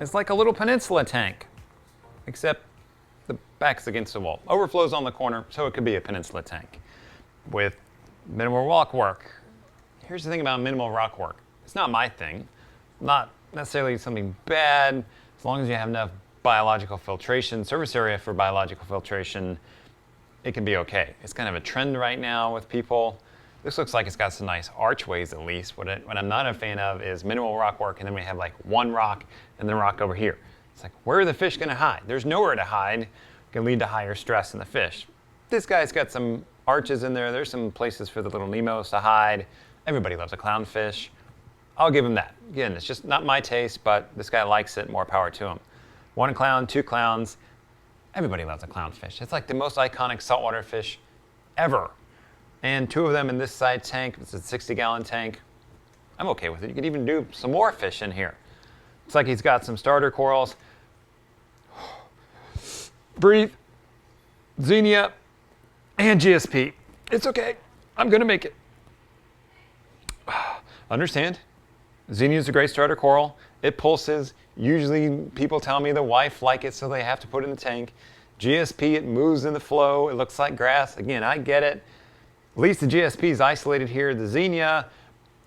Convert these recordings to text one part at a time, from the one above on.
It's like a little Peninsula tank, except the back's against the wall. Overflow's on the corner, so it could be a Peninsula tank with minimal rock work. Here's the thing about minimal rock work. It's not my thing. Not necessarily something bad, as long as you have enough biological filtration, surface area for biological filtration, it can be okay. It's kind of a trend right now with people. This looks like it's got some nice archways at least. What I'm not a fan of is minimal rock work, and then we have like one rock and then rock over here. It's like, where are the fish gonna hide? There's nowhere to hide. It can lead to higher stress in the fish. This guy's got some arches in there. There's some places for the little Nemos to hide. Everybody loves a clownfish. I'll give him that. Again, it's just not my taste, but this guy likes it, more power to him. One clown, two clowns. Everybody loves a clownfish. It's like the most iconic saltwater fish ever. And two of them in this side tank. It's a 60-gallon tank. I'm okay with it. You could even do some more fish in here. It's like he's got some starter corals. Breathe. Xenia and GSP. It's okay. I'm gonna make it. Understand? Xenia is a great starter coral. It pulses. Usually people tell me the wife like it, so they have to put it in the tank. GSP, it moves in the flow. It looks like grass. Again, I get it. At least the GSP is isolated here. The Xenia,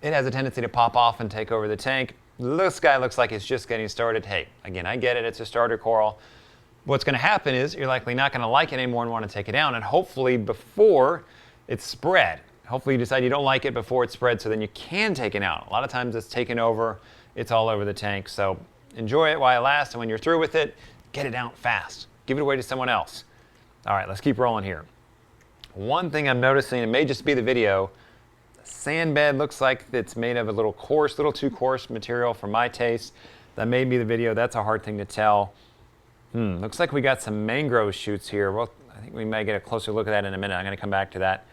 it has a tendency to pop off and take over the tank. This guy looks like it's just getting started. Hey, again, I get it. It's a starter coral. What's going to happen is you're likely not going to like it anymore and want to take it down. And hopefully before it's spread, hopefully you decide you don't like it before it's spread, so then you can take it out. A lot of times it's taken over. It's all over the tank. So enjoy it while it lasts, and when you're through with it, get it out fast. Give it away to someone else. All right, let's keep rolling here. One thing I'm noticing, it may just be the video, the sand bed looks like it's made of a little too coarse material for my taste. That may be the video. That's a hard thing to tell. Looks like we got some mangrove shoots here. Well, I think we may get a closer look at that in a minute. I'm going to come back to that.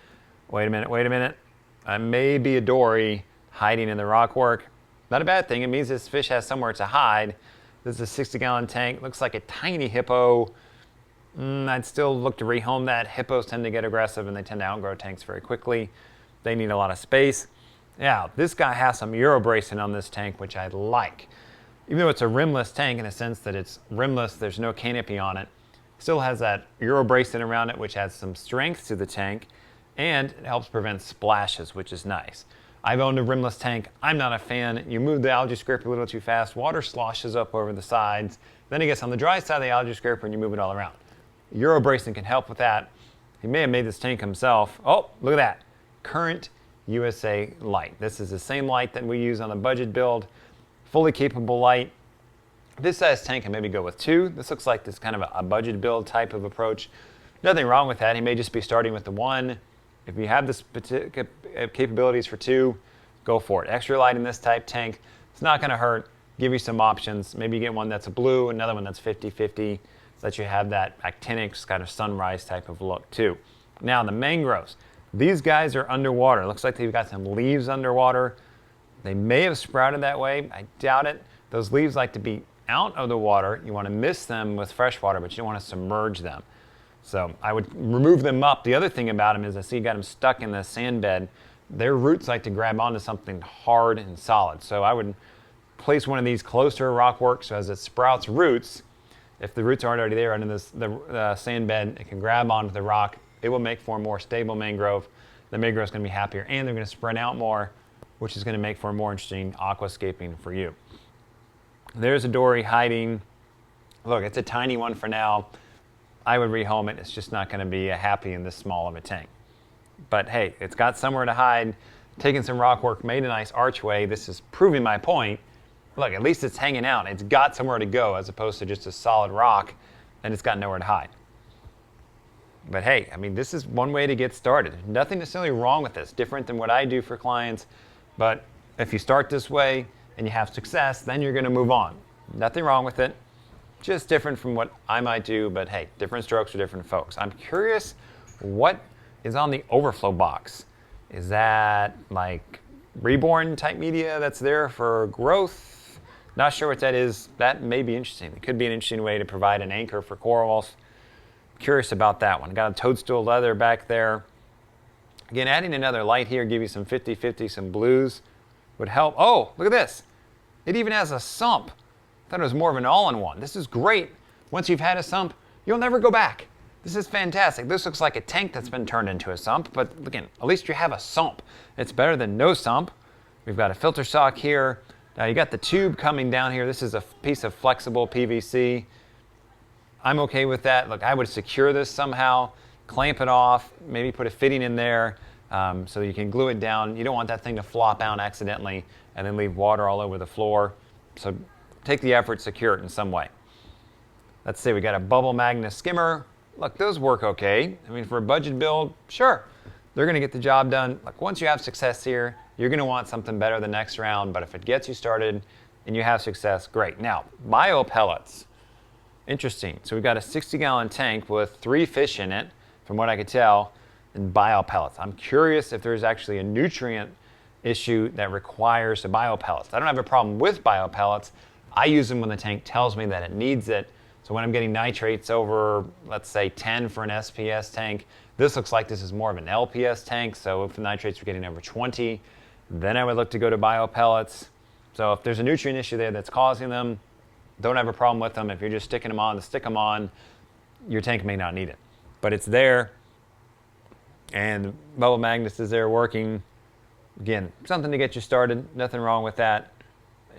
Wait a minute. I may be a dory hiding in the rock work. Not a bad thing. It means this fish has somewhere to hide. This is a 60-gallon tank. Looks like a tiny hippo. I'd still look to rehome that. Hippos tend to get aggressive and they tend to outgrow tanks very quickly. They need a lot of space. Yeah, this guy has some Euro bracing on this tank, which I like. Even though it's a rimless tank in the sense that it's rimless, there's no canopy on it, still has that Euro bracing around it, which adds some strength to the tank, and it helps prevent splashes, which is nice. I've owned a rimless tank. I'm not a fan. You move the algae scraper a little too fast, water sloshes up over the sides, then it gets on the dry side of the algae scraper and you move it all around. Euro bracing can help with that. He may have made this tank himself. Oh, look at that. Current USA light. This is the same light that we use on the budget build. Fully capable light. This size tank can maybe go with two. This looks like this kind of a budget build type of approach. Nothing wrong with that. He may just be starting with the one. If you have this capabilities for two, go for it. Extra light in this type tank. It's not going to hurt. Give you some options. Maybe you get one that's a blue, another one that's 50-50. That you have that actinic kind of sunrise type of look too. Now the mangroves. These guys are underwater. It looks like they've got some leaves underwater. They may have sprouted that way. I doubt it. Those leaves like to be out of the water. You want to mist them with fresh water, but you don't want to submerge them. So I would remove them up. The other thing about them is I see you got them stuck in the sand bed. Their roots like to grab onto something hard and solid. So I would place one of these close to a rock work so as it sprouts roots, if the roots aren't already there under the sand bed, it can grab onto the rock. It will make for a more stable mangrove. The mangrove is going to be happier, and they're going to spread out more, which is going to make for a more interesting aquascaping for you. There's a dory hiding. Look, it's a tiny one for now. I would rehome it. It's just not going to be happy in this small of a tank. But hey, it's got somewhere to hide. Taking some rock work, made a nice archway. This is proving my point. Look, at least it's hanging out. It's got somewhere to go as opposed to just a solid rock, and it's got nowhere to hide. But hey, I mean, this is one way to get started. Nothing necessarily wrong with this. Different than what I do for clients. But if you start this way and you have success, then you're going to move on. Nothing wrong with it. Just different from what I might do. But hey, different strokes for different folks. I'm curious what is on the overflow box. Is that like reborn type media that's there for growth? Not sure what that is. That may be interesting. It could be an interesting way to provide an anchor for corals. Curious about that one. Got a toadstool leather back there. Again, adding another light here, give you some 50-50, some blues would help. Oh, look at this. It even has a sump thought it was more of an all-in-one. This is great. Once you've had a sump, you'll never go back. This is fantastic. This looks like a tank that's been turned into a sump, but again, at least you have a sump. It's better than no sump. We've got a filter sock here. Now you got the tube coming down here. This is a piece of flexible PVC. I'm okay with that. Look, I would secure this somehow, clamp it off, maybe put a fitting in there so you can glue it down. You don't want that thing to flop out accidentally and then leave water all over the floor. So take the effort, secure it in some way. Let's say we got a bubble magnet skimmer. Look, those work okay. I mean, for a budget build, sure, they're going to get the job done. Like, once you have success here, you're going to want something better the next round, but if it gets you started and you have success, great. Now, bio pellets. Interesting. So we've got a 60-gallon tank with 3 fish in it, from what I could tell, and bio pellets. I'm curious if there's actually a nutrient issue that requires the bio pellets. I don't have a problem with bio pellets. I use them when the tank tells me that it needs it. So when I'm getting nitrates over, let's say 10 for an SPS tank, this looks like this is more of an LPS tank. So if the nitrates are getting over 20, then I would look to go to bio pellets. So if there's a nutrient issue there that's causing them, don't have a problem with them. If you're just sticking them on to stick them on, your tank may not need it. But it's there, and bubble magnets is there working. Again, something to get you started. Nothing wrong with that.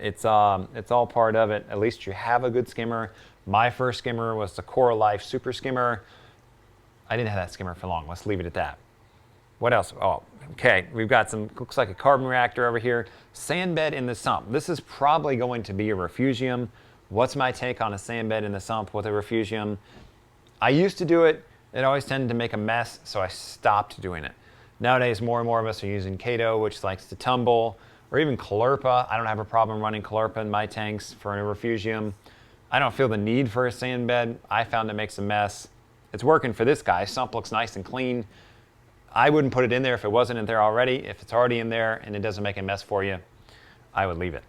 It's all part of it. At least you have a good skimmer. My first skimmer was the Coral Life Super Skimmer. I didn't have that skimmer for long. Let's leave it at that. What else? Oh, okay. We've got some, looks like a carbon reactor over here. Sand bed in the sump. This is probably going to be a refugium. What's my take on a sand bed in the sump with a refugium? I used to do it. It always tended to make a mess, so I stopped doing it. Nowadays, more and more of us are using Kato, which likes to tumble, or even Chlorpa. I don't have a problem running Chlorpa in my tanks for a refugium. I don't feel the need for a sand bed. I found it makes a mess. It's working for this guy. Sump looks nice and clean. I wouldn't put it in there if it wasn't in there already. If it's already in there and it doesn't make a mess for you, I would leave it.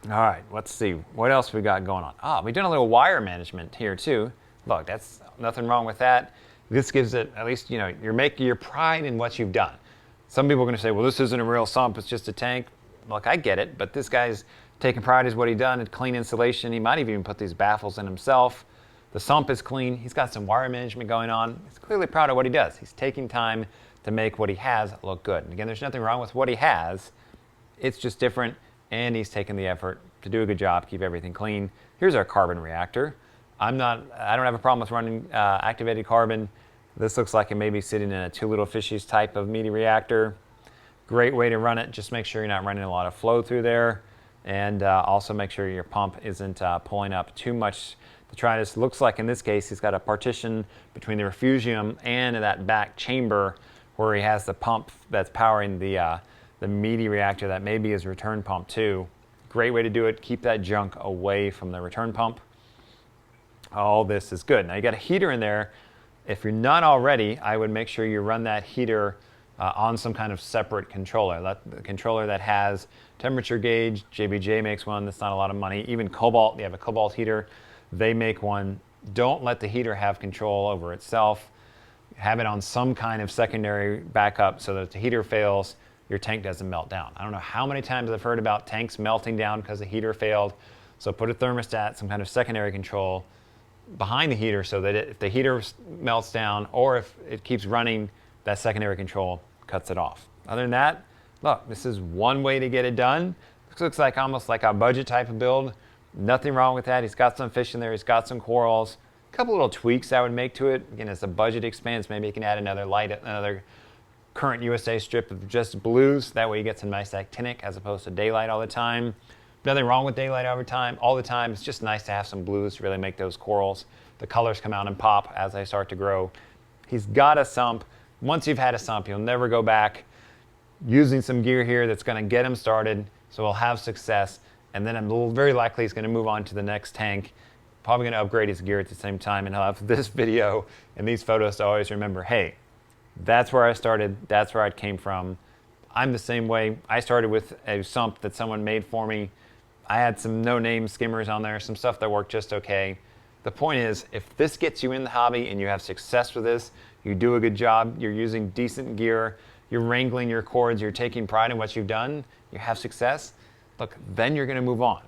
All right, let's see. What else we got going on? We've done a little wire management here too. Look, that's nothing wrong with that. This gives it, at least, you know, you're making your pride in what you've done. Some people are going to say, well, this isn't a real sump, it's just a tank. Look, I get it, but this guy's taking pride in what he's done, in clean insulation. He might have even put these baffles in himself. The sump is clean. He's got some wire management going on. He's clearly proud of what he does. He's taking time to make what he has look good. And again, there's nothing wrong with what he has. It's just different, and he's taking the effort to do a good job, keep everything clean. Here's our carbon reactor. I don't have a problem with running activated carbon. This looks like it may be sitting in a 2 little fishies type of meaty reactor. Great way to run it. Just make sure you're not running a lot of flow through there. And also make sure your pump isn't pulling up too much detritus. Looks like in this case he's got a partition between the refugium and that back chamber where he has the pump that's powering the meaty reactor that may be his return pump too. Great way to do it. Keep that junk away from the return pump. All this is good. Now you got a heater in there. If you're not already, I would make sure you run that heater on some kind of separate controller. The controller that has temperature gauge. JBJ makes one. That's not a lot of money. Even Cobalt, they have a Cobalt heater. They make one. Don't let the heater have control over itself. Have it on some kind of secondary backup so that if the heater fails, your tank doesn't melt down. I don't know how many times I've heard about tanks melting down because the heater failed. So put a thermostat, some kind of secondary control behind the heater so that if the heater melts down or if it keeps running, that secondary control cuts it off. Other than that, look, this is one way to get it done. This looks like almost like a budget type of build. Nothing wrong with that. He's got some fish in there. He's got some corals. A couple little tweaks I would make to it. Again, as the budget expands, maybe you can add another current USA strip of just blues. That way you get some nice actinic as opposed to daylight all the time. Nothing wrong with daylight all the time. It's just nice to have some blues to really make those corals. The colors come out and pop as they start to grow. He's got a sump. Once you've had a sump, you'll never go back. Using some gear here that's going to get him started, so he'll have success. And then very likely he's going to move on to the next tank. Probably going to upgrade his gear at the same time, and he'll have this video and these photos to always remember, hey, that's where I started. That's where I came from. I'm the same way. I started with a sump that someone made for me. I had some no-name skimmers on there, some stuff that worked just okay. The point is, if this gets you in the hobby and you have success with this, you do a good job, you're using decent gear, you're wrangling your cords, you're taking pride in what you've done, you have success, look, then you're going to move on.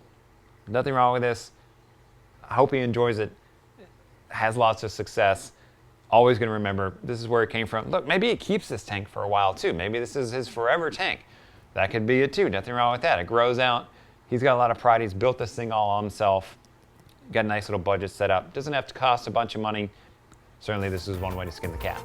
Nothing wrong with this. I hope he enjoys it, has lots of success. Always going to remember this is where it came from. Look, maybe he keeps this tank for a while too. Maybe this is his forever tank. That could be it too. Nothing wrong with that. It grows out. He's got a lot of pride. He's built this thing all himself. Got a nice little budget set up. Doesn't have to cost a bunch of money. Certainly this is one way to skin the cat.